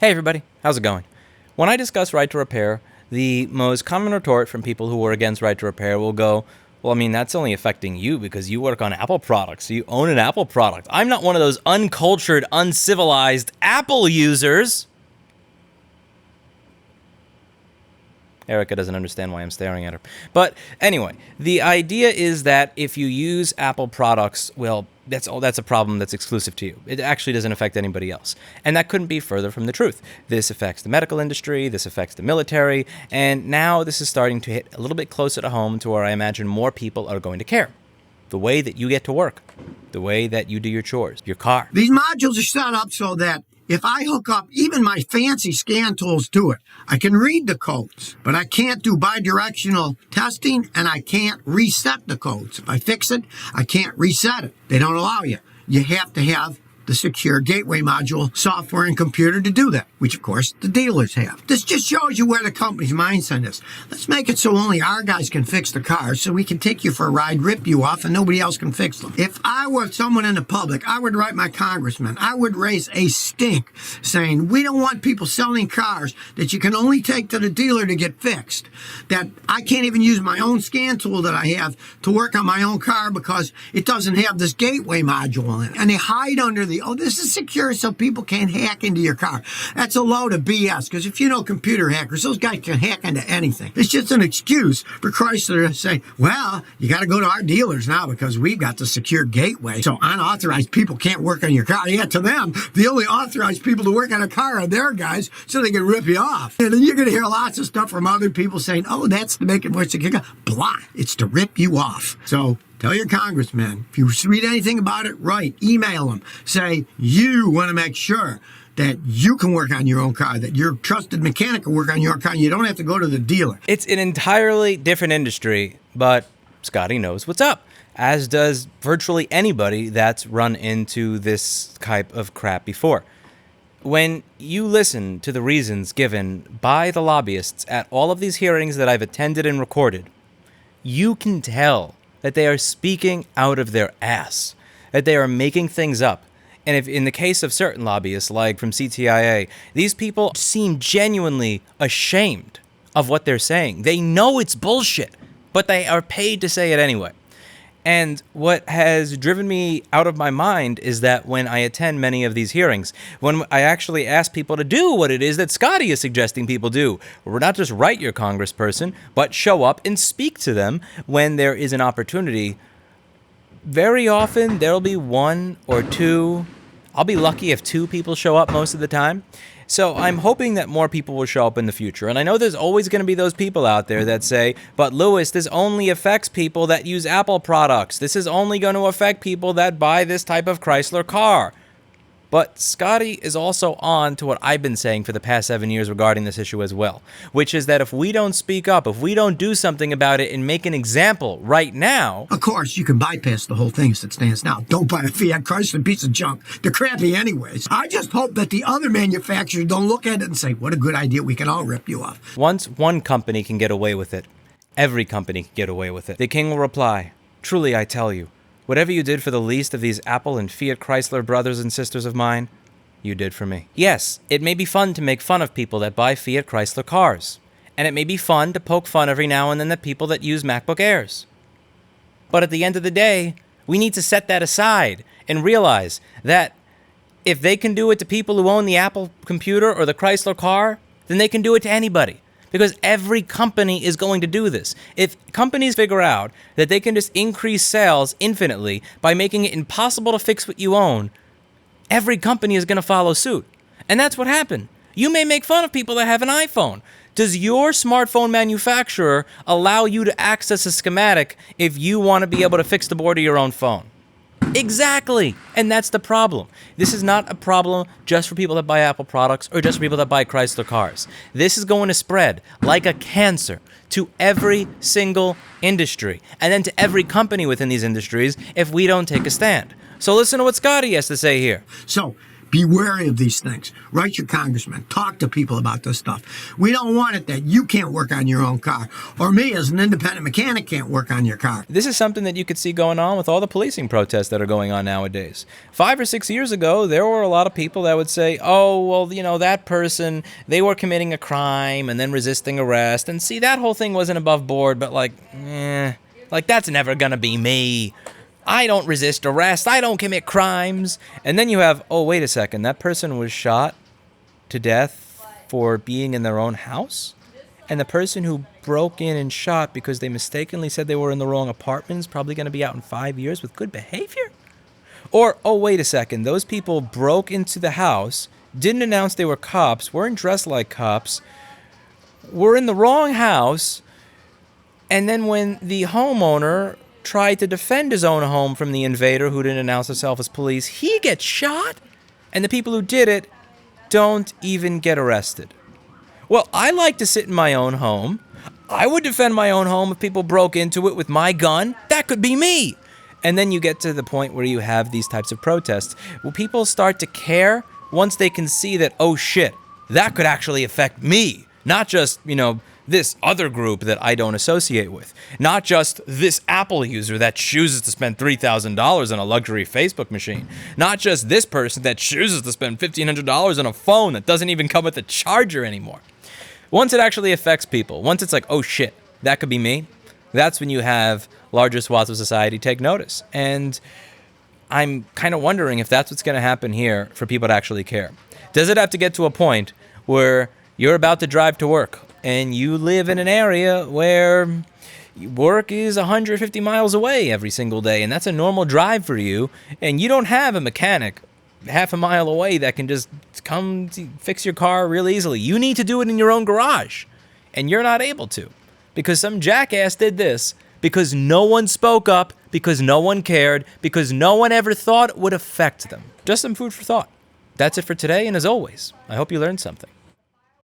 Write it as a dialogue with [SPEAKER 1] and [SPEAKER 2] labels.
[SPEAKER 1] Hey everybody, how's it going? When I discuss right to repair, the most common retort from people who are against right to repair will go, well, I mean, that's only affecting you because you work on Apple products, so you own an Apple product. I'm not one of those uncultured, uncivilized Apple users. Erica doesn't understand why I'm staring at her. But anyway, the idea is that if you use Apple products, well, that's a problem that's exclusive to you. It actually doesn't affect anybody else. And that couldn't be further from the truth. This affects the medical industry, this affects the military, and now this is starting to hit a little bit closer to home to where I imagine more people are going to care. The way that you get to work, the way that you do your chores, your car.
[SPEAKER 2] These modules are set up so that if I hook up even my fancy scan tools to it, I can read the codes, but I can't do bidirectional testing and I can't reset the codes. If I fix it, I can't reset it. They don't allow you. You have to have the secure gateway module software and computer to do that, which of course the dealers have. This just shows you where the company's mindset is. Let's make it so only our guys can fix the cars so we can take you for a ride, rip you off, and nobody else can fix them. If I were someone in the public, I would write my congressman. I would raise a stink saying, we don't want people selling cars that you can only take to the dealer to get fixed. That I can't even use my own scan tool that I have to work on my own car because it doesn't have this gateway module in it. And they hide under the, oh, this is secure so people can't hack into your car. That's a load of BS, because if you know computer hackers, those guys can hack into anything. It's just an excuse for Chrysler to say, well, you got to go to our dealers now because we've got the secure gateway. So unauthorized people can't work on your car. Yeah, to them, the only authorized people to work on a car are their guys so they can rip you off. And then you're going to hear lots of stuff from other people saying, oh, that's to make it more secure. Blah, it's to rip you off. So tell your congressman, if you read anything about it, write, email them. Say, you want to make sure that you can work on your own car, that your trusted mechanic can work on your car. You don't have to go to the dealer.
[SPEAKER 1] It's an entirely different industry, but Scotty knows what's up, as does virtually anybody that's run into this type of crap before. When you listen to the reasons given by the lobbyists at all of these hearings that I've attended and recorded, you can tell that they are speaking out of their ass, that they are making things up. And if in the case of certain lobbyists, like from CTIA, these people seem genuinely ashamed of what they're saying. They know it's bullshit, but they are paid to say it anyway. And what has driven me out of my mind is that when I attend many of these hearings, when I actually ask people to do what it is that Scotty is suggesting people do, or not just write your congressperson, but show up and speak to them when there is an opportunity, very often there'll be one or two. I'll be lucky if two people show up most of the time. So I'm hoping that more people will show up in the future. And I know there's always going to be those people out there that say, but Lewis, this only affects people that use Apple products. This is only going to affect people that buy this type of Chrysler car. But Scotty is also on to what I've been saying for the past 7 years regarding this issue as well, which is that if we don't speak up, if we don't do something about it and make an example right now...
[SPEAKER 2] Of course, you can bypass the whole thing as it stands now. Don't buy a Fiat Chrysler piece of junk. They're crappy anyways. I just hope that the other manufacturers don't look at it and say, what a good idea, we can all rip you off.
[SPEAKER 1] Once one company can get away with it, every company can get away with it. The king will reply, truly I tell you, whatever you did for the least of these Apple and Fiat Chrysler brothers and sisters of mine, you did for me. Yes, it may be fun to make fun of people that buy Fiat Chrysler cars. And it may be fun to poke fun every now and then at people that use MacBook Airs. But at the end of the day, we need to set that aside and realize that if they can do it to people who own the Apple computer or the Chrysler car, then they can do it to anybody. Because every company is going to do this. If companies figure out that they can just increase sales infinitely by making it impossible to fix what you own, every company is going to follow suit. And that's what happened. You may make fun of people that have an iPhone. Does your smartphone manufacturer allow you to access a schematic if you want to be able to fix the board of your own phone? Exactly. And that's the problem. This is not a problem just for people that buy Apple products or just for people that buy Chrysler cars. This is going to spread like a cancer to every single industry and then to every company within these industries if we don't take a stand. So listen to what Scotty has to say here.
[SPEAKER 2] So Be wary of these things. Write your congressman. Talk to people about this stuff. We don't want it that you can't work on your own car, or me as an independent mechanic can't work on your car.
[SPEAKER 1] This is something that you could see going on with all the policing protests that are going on nowadays. 5 or 6 years ago, there were a lot of people that would say, oh, well, you know, that person, they were committing a crime and then resisting arrest. And see, that whole thing wasn't above board, but like that's never gonna be me. I don't resist arrest. I don't commit crimes. And then you have, oh, wait a second, that person was shot to death for being in their own house? And the person who broke in and shot because they mistakenly said they were in the wrong apartment is probably going to be out in 5 years with good behavior? Or, oh, wait a second, those people broke into the house, didn't announce they were cops, weren't dressed like cops, were in the wrong house, and then when the homeowner tried to defend his own home from the invader who didn't announce himself as police, he gets shot, and the people who did it don't even get arrested. Well, I like to sit in my own home. I would defend my own home if people broke into it with my gun. That could be me. And then you get to the point where you have these types of protests. Well, people start to care once they can see that, oh shit, that could actually affect me. Not just, this other group that I don't associate with. Not just this Apple user that chooses to spend $3,000 on a luxury Facebook machine. Not just this person that chooses to spend $1,500 on a phone that doesn't even come with a charger anymore. Once it actually affects people, once it's like, oh shit, that could be me, that's when you have larger swaths of society take notice. And I'm kind of wondering if that's what's going to happen here for people to actually care. Does it have to get to a point where you're about to drive to work and you live in an area where work is 150 miles away every single day, and that's a normal drive for you, and you don't have a mechanic half a mile away that can just come to fix your car real easily? You need to do it in your own garage, and you're not able to because some jackass did this, because no one spoke up, because no one cared, because no one ever thought it would affect them. Just some food for thought. That's it for today, and as always, I hope you learned something.